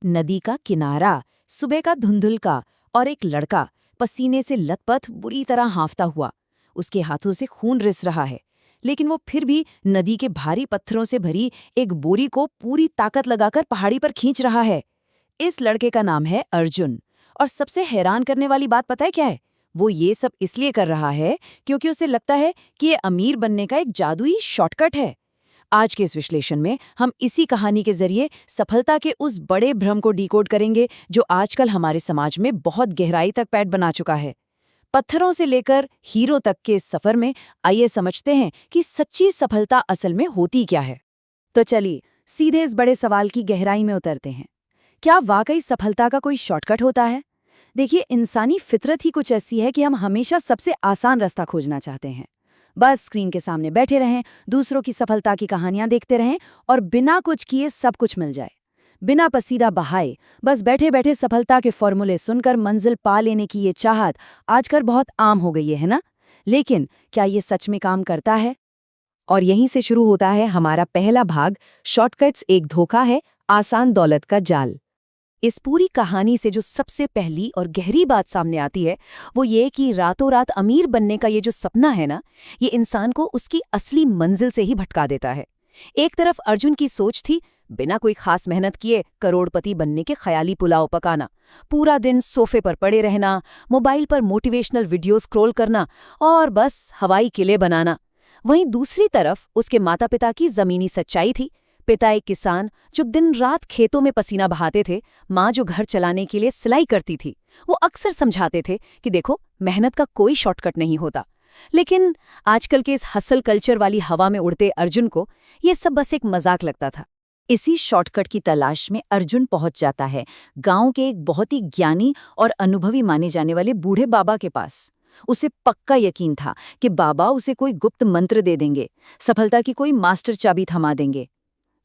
नदी का किनारा, सुबह का धुंधुलका और एक लड़का पसीने से लथपथ बुरी तरह हांफता हुआ। उसके हाथों से खून रिस रहा है, लेकिन वो फिर भी नदी के भारी पत्थरों से भरी एक बोरी को पूरी ताकत लगाकर पहाड़ी पर खींच रहा है। इस लड़के का नाम है अर्जुन। और सबसे हैरान करने वाली बात पता है क्या है? वो ये सब इसलिए कर रहा है क्योंकि उसे लगता है कि ये अमीर बनने का एक जादुई शॉर्टकट है। आज के इस विश्लेषण में हम इसी कहानी के जरिए सफलता के उस बड़े भ्रम को डिकोड करेंगे जो आजकल हमारे समाज में बहुत गहराई तक पैठ बना चुका है। पत्थरों से लेकर हीरो तक के इस सफर में आइए समझते हैं कि सच्ची सफलता असल में होती क्या है। तो चलिए सीधे इस बड़े सवाल की गहराई में उतरते हैं। क्या वाकई सफलता का कोई शॉर्टकट होता है? देखिए, इंसानी फितरत ही कुछ ऐसी है कि हम हमेशा सबसे आसान रास्ता खोजना चाहते हैं। बस स्क्रीन के सामने बैठे रहें, दूसरों की सफलता की कहानियां देखते रहें और बिना कुछ किए सब कुछ मिल जाए। बिना पसीदा बहाए बस बैठे बैठे सफलता के फॉर्मूले सुनकर मंजिल पा लेने की ये चाहत आजकल बहुत आम हो गई है ना? लेकिन क्या ये सच में काम करता है? और यहीं से शुरू होता है हमारा पहला भाग, शॉर्टकट्स एक धोखा है, आसान दौलत का जाल। इस पूरी कहानी से जो सबसे पहली और गहरी बात सामने आती है वो ये कि रातों रात अमीर बनने का ये जो सपना है ना, ये इंसान को उसकी असली मंजिल से ही भटका देता है। एक तरफ अर्जुन की सोच थी बिना कोई खास मेहनत किए करोड़पति बनने के ख्याली पुलाव पकाना, पूरा दिन सोफे पर पड़े रहना, मोबाइल पर मोटिवेशनल वीडियो स्क्रॉल करना और बस हवाई किले बनाना। वहीं दूसरी तरफ उसके माता पिता की जमीनी सच्चाई थी। पिता एक किसान जो दिन रात खेतों में पसीना बहाते थे, माँ जो घर चलाने के लिए सिलाई करती थी। वो अक्सर समझाते थे कि देखो, मेहनत का कोई शॉर्टकट नहीं होता। लेकिन आजकल के इस हसल कल्चर वाली हवा में उड़ते अर्जुन को ये सब बस एक मजाक लगता था। इसी शॉर्टकट की तलाश में अर्जुन पहुंच जाता है गांव के एक बहुत ही ज्ञानी और अनुभवी माने जाने वाले बूढ़े बाबा के पास। उसे पक्का यकीन था कि बाबा उसे कोई गुप्त मंत्र दे देंगे, सफलता की कोई मास्टर चाबी थमा देंगे।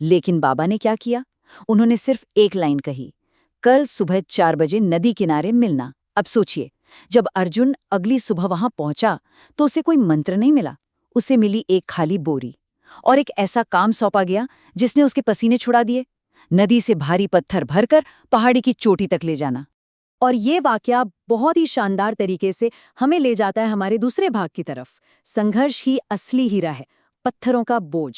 लेकिन बाबा ने क्या किया? उन्होंने सिर्फ एक लाइन कही, कल सुबह 4 बजे नदी किनारे मिलना। अब सोचिए, जब अर्जुन अगली सुबह वहां पहुंचा तो उसे कोई मंत्र नहीं मिला। उसे मिली एक खाली बोरी और एक ऐसा काम सौंपा गया जिसने उसके पसीने छुड़ा दिए, नदी से भारी पत्थर भरकर पहाड़ी की चोटी तक ले जाना। और ये वाकया बहुत ही शानदार तरीके से हमें ले जाता है हमारे दूसरे भाग की तरफ। संघर्ष ही असली हीरा है, पत्थरों का बोझ।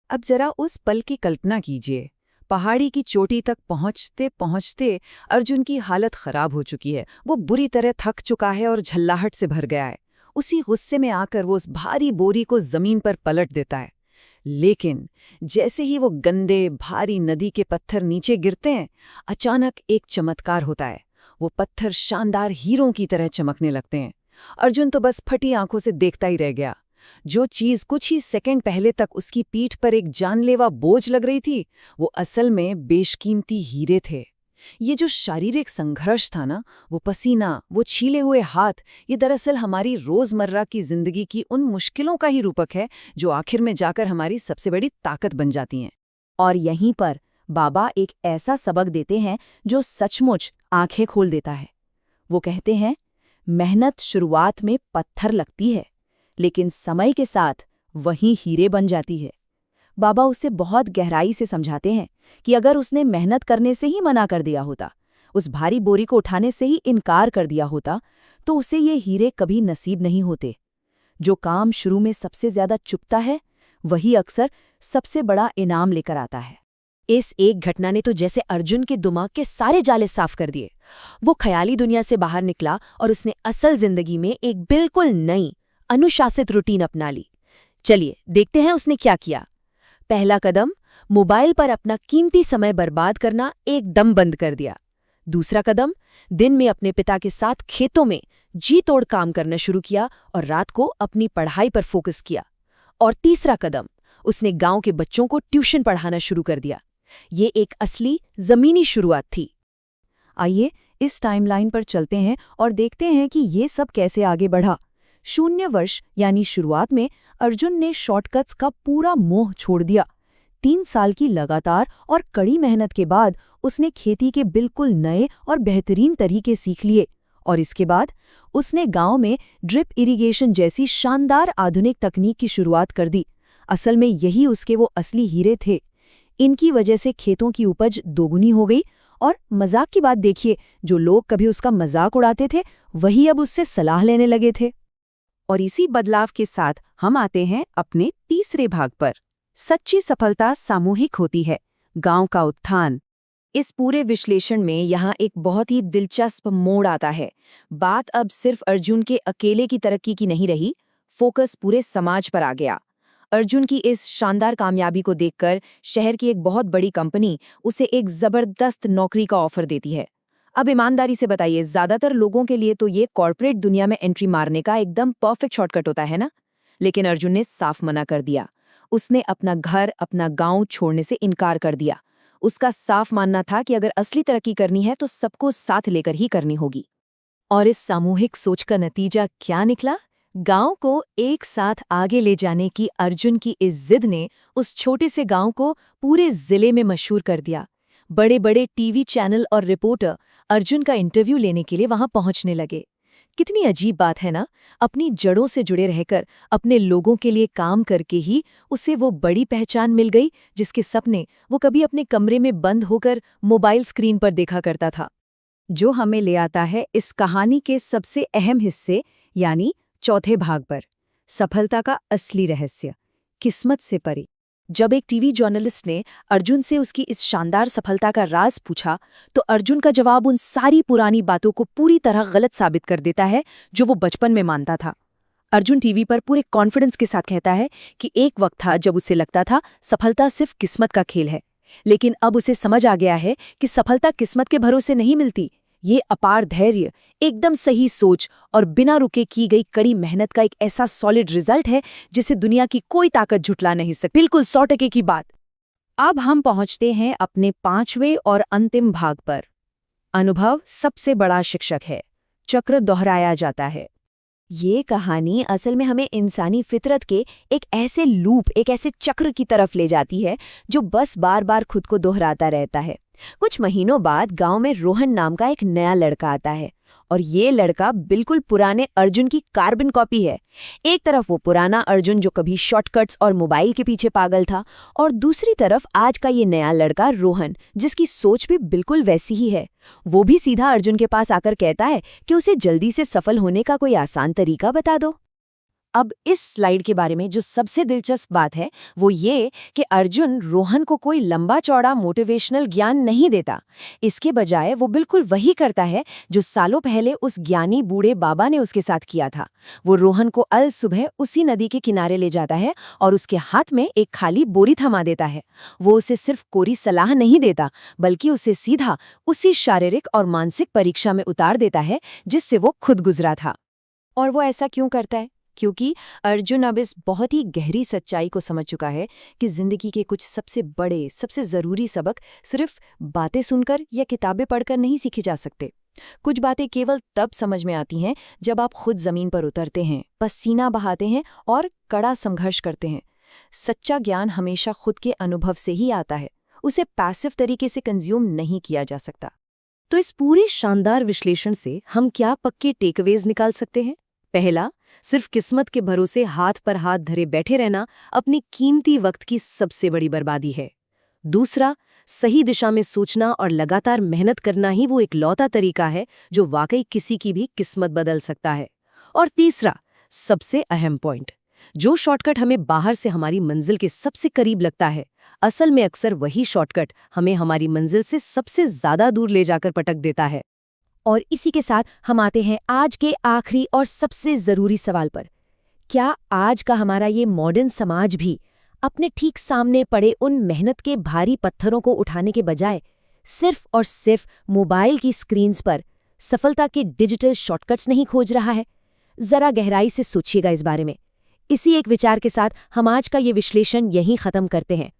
अब जरा उस पल की कल्पना कीजिए। पहाड़ी की चोटी तक पहुंचते पहुंचते अर्जुन की हालत खराब हो चुकी है। वो बुरी तरह थक चुका है और झल्लाहट से भर गया है। उसी गुस्से में आकर वो उस भारी बोरी को जमीन पर पलट देता है। लेकिन जैसे ही वो गंदे भारी नदी के पत्थर नीचे गिरते हैं, अचानक एक चमत्कार होता है। वो पत्थर शानदार हीरों की तरह चमकने लगते हैं। अर्जुन तो बस फटी आंखों से देखता ही रह गया। जो चीज कुछ ही सेकंड पहले तक उसकी पीठ पर एक जानलेवा बोझ लग रही थी, वो असल में बेशकीमती हीरे थे। ये जो शारीरिक संघर्ष था ना, वो पसीना, वो छीले हुए हाथ, ये दरअसल हमारी रोजमर्रा की जिंदगी की उन मुश्किलों का ही रूपक है जो आखिर में जाकर हमारी सबसे बड़ी ताकत बन जाती हैं। और यहीं पर बाबा एक ऐसा सबक देते हैं जो सचमुच आंखें खोल देता है। वो कहते हैं, मेहनत शुरुआत में पत्थर लगती है, लेकिन समय के साथ वही हीरे बन जाती है। बाबा उसे बहुत गहराई से समझाते हैं कि अगर उसने मेहनत करने से ही मना कर दिया होता, उस भारी बोरी को उठाने से ही इनकार कर दिया होता, तो उसे ये हीरे कभी नसीब नहीं होते। जो काम शुरू में सबसे ज्यादा चुभता है, वही अक्सर सबसे बड़ा इनाम लेकर आता है। इस एक घटना ने तो जैसे अर्जुन के दिमाग के सारे जाले साफ कर दिए। वो ख्याली दुनिया से बाहर निकला और उसने असल जिंदगी में एक बिल्कुल नई अनुशासित रूटीन अपना ली। चलिए देखते हैं उसने क्या किया। पहला कदम, मोबाइल पर अपना कीमती समय बर्बाद करना एकदम बंद कर दिया। दूसरा कदम, दिन में अपने पिता के साथ खेतों में जी तोड़ काम करना शुरू किया और रात को अपनी पढ़ाई पर फोकस किया। और तीसरा कदम, उसने गांव के बच्चों को ट्यूशन पढ़ाना शुरू कर दिया। ये एक असली जमीनी शुरुआत थी। आइए इस टाइमलाइन पर चलते हैं और देखते हैं कि ये सब कैसे आगे बढ़ा। 0 वर्ष यानी शुरुआत में अर्जुन ने शॉर्टकट्स का पूरा मोह छोड़ दिया। 3 साल की लगातार और कड़ी मेहनत के बाद उसने खेती के बिल्कुल नए और बेहतरीन तरीके सीख लिए। और इसके बाद उसने गांव में ड्रिप इरिगेशन जैसी शानदार आधुनिक तकनीक की शुरुआत कर दी। असल में यही उसके वो असली हीरे थे। इनकी वजह से खेतों की उपज दोगुनी हो गई और मजाक की बात देखिए, जो लोग कभी उसका मजाक उड़ाते थे वही अब उससे सलाह लेने लगे थे। और इसी बदलाव के साथ हम आते हैं अपने तीसरे भाग पर। सच्ची सफलता सामूहिक होती है, गांव का उत्थान। इस पूरे विश्लेषण में यहाँ एक बहुत ही दिलचस्प मोड़ आता है। बात अब सिर्फ अर्जुन के अकेले की तरक्की की नहीं रही, फोकस पूरे समाज पर आ गया। अर्जुन की इस शानदार कामयाबी को देखकर शहर की एक बहुत बड़ी कंपनी उसे एक जबरदस्त नौकरी का ऑफर देती है। अब ईमानदारी से बताइए, ज्यादातर लोगों के लिए तो ये कॉर्पोरेट दुनिया में एंट्री मारने का एकदम परफेक्ट शॉर्टकट होता है ना? लेकिन अर्जुन ने साफ मना कर दिया। उसने अपना घर, अपना गांव छोड़ने से इनकार कर दिया। उसका साफ मानना था कि अगर असली तरक्की करनी है तो सबको साथ लेकर ही करनी होगी। और इस सामूहिक सोच का नतीजा क्या निकला? गांव को एक साथ आगे ले जाने की अर्जुन की इस जिद ने उस छोटे से गांव को पूरे जिले में मशहूर कर दिया। बड़े बड़े टीवी चैनल और रिपोर्टर अर्जुन का इंटरव्यू लेने के लिए वहां पहुंचने लगे। कितनी अजीब बात है ना, अपनी जड़ों से जुड़े रहकर, अपने लोगों के लिए काम करके ही उसे वो बड़ी पहचान मिल गई जिसके सपने वो कभी अपने कमरे में बंद होकर मोबाइल स्क्रीन पर देखा करता था। जो हमें ले आता है इस कहानी के सबसे अहम हिस्से, यानी चौथे भाग पर, सफलता का असली रहस्य, किस्मत से परे। जब एक टीवी जर्नलिस्ट ने अर्जुन से उसकी इस शानदार सफलता का राज पूछा, तो अर्जुन का जवाब उन सारी पुरानी बातों को पूरी तरह गलत साबित कर देता है जो वो बचपन में मानता था। अर्जुन टीवी पर पूरे कॉन्फिडेंस के साथ कहता है कि एक वक्त था जब उसे लगता था सफलता सिर्फ किस्मत का खेल है, लेकिन अब उसे समझ आ गया है कि सफलता किस्मत के भरोसे नहीं मिलती। ये अपार धैर्य, एकदम सही सोच और बिना रुके की गई कड़ी मेहनत का एक ऐसा सॉलिड रिजल्ट है जिसे दुनिया की कोई ताकत झुठला नहीं सकती। बिल्कुल 100% की बात। अब हम पहुंचते हैं अपने पांचवें और अंतिम भाग पर। अनुभव सबसे बड़ा शिक्षक है, चक्र दोहराया जाता है। ये कहानी असल में हमें इंसानी फितरत के एक ऐसे लूप, एक ऐसे चक्र की तरफ ले जाती है जो बस बार बार खुद को दोहराता रहता है। कुछ महीनों बाद गांव में रोहन नाम का एक नया लड़का आता है, और ये लड़का बिल्कुल पुराने अर्जुन की कार्बन कॉपी है। एक तरफ वो पुराना अर्जुन जो कभी शॉर्टकट्स और मोबाइल के पीछे पागल था, और दूसरी तरफ आज का ये नया लड़का रोहन, जिसकी सोच भी बिल्कुल वैसी ही है। वो भी सीधा अर्जुन के पास आकर कहता है कि उसे जल्दी से सफल होने का कोई आसान तरीका बता दो। अब इस स्लाइड के बारे में जो सबसे दिलचस्प बात है वो ये कि अर्जुन रोहन को कोई लंबा चौड़ा मोटिवेशनल ज्ञान नहीं देता। इसके बजाय वो बिल्कुल वही करता है जो सालों पहले उस ज्ञानी बूढ़े बाबा ने उसके साथ किया था। वो रोहन को अल सुबह उसी नदी के किनारे ले जाता है और उसके हाथ में एक खाली बोरी थमा देता है। वो उसे सिर्फ कोरी सलाह नहीं देता, बल्कि उसे सीधा उसी शारीरिक और मानसिक परीक्षा में उतार देता है जिससे वो खुद गुजरा था। और वो ऐसा क्यों करता है? क्योंकि अर्जुन अब इस बहुत ही गहरी सच्चाई को समझ चुका है कि जिंदगी के कुछ सबसे बड़े, सबसे ज़रूरी सबक सिर्फ बातें सुनकर या किताबें पढ़कर नहीं सीखे जा सकते। कुछ बातें केवल तब समझ में आती हैं जब आप खुद ज़मीन पर उतरते हैं, पसीना बहाते हैं और कड़ा संघर्ष करते हैं। सच्चा ज्ञान हमेशा खुद के अनुभव से ही आता है, उसे पैसिव तरीके से कंज्यूम नहीं किया जा सकता। तो इस पूरे शानदार विश्लेषण से हम क्या पक्के टेकअवेज निकाल सकते हैं? पहला, सिर्फ किस्मत के भरोसे हाथ पर हाथ धरे बैठे रहना अपनी कीमती वक्त की सबसे बड़ी बर्बादी है। दूसरा, सही दिशा में सोचना और लगातार मेहनत करना ही वो इकलौता तरीका है जो वाकई किसी की भी किस्मत बदल सकता है। और तीसरा, सबसे अहम पॉइंट, जो शॉर्टकट हमें बाहर से हमारी मंजिल के सबसे करीब लगता है, असल में अक्सर वही शॉर्टकट हमें हमारी मंजिल से सबसे ज्यादा दूर ले जाकर पटक देता है। और इसी के साथ हम आते हैं आज के आखिरी और सबसे ज़रूरी सवाल पर। क्या आज का हमारा ये मॉडर्न समाज भी अपने ठीक सामने पड़े उन मेहनत के भारी पत्थरों को उठाने के बजाय सिर्फ और सिर्फ मोबाइल की स्क्रीन्स पर सफलता के डिजिटल शॉर्टकट्स नहीं खोज रहा है? ज़रा गहराई से सोचिएगा इस बारे में। इसी एक विचार के साथ हम आज का ये विश्लेषण यहीं ख़त्म करते हैं।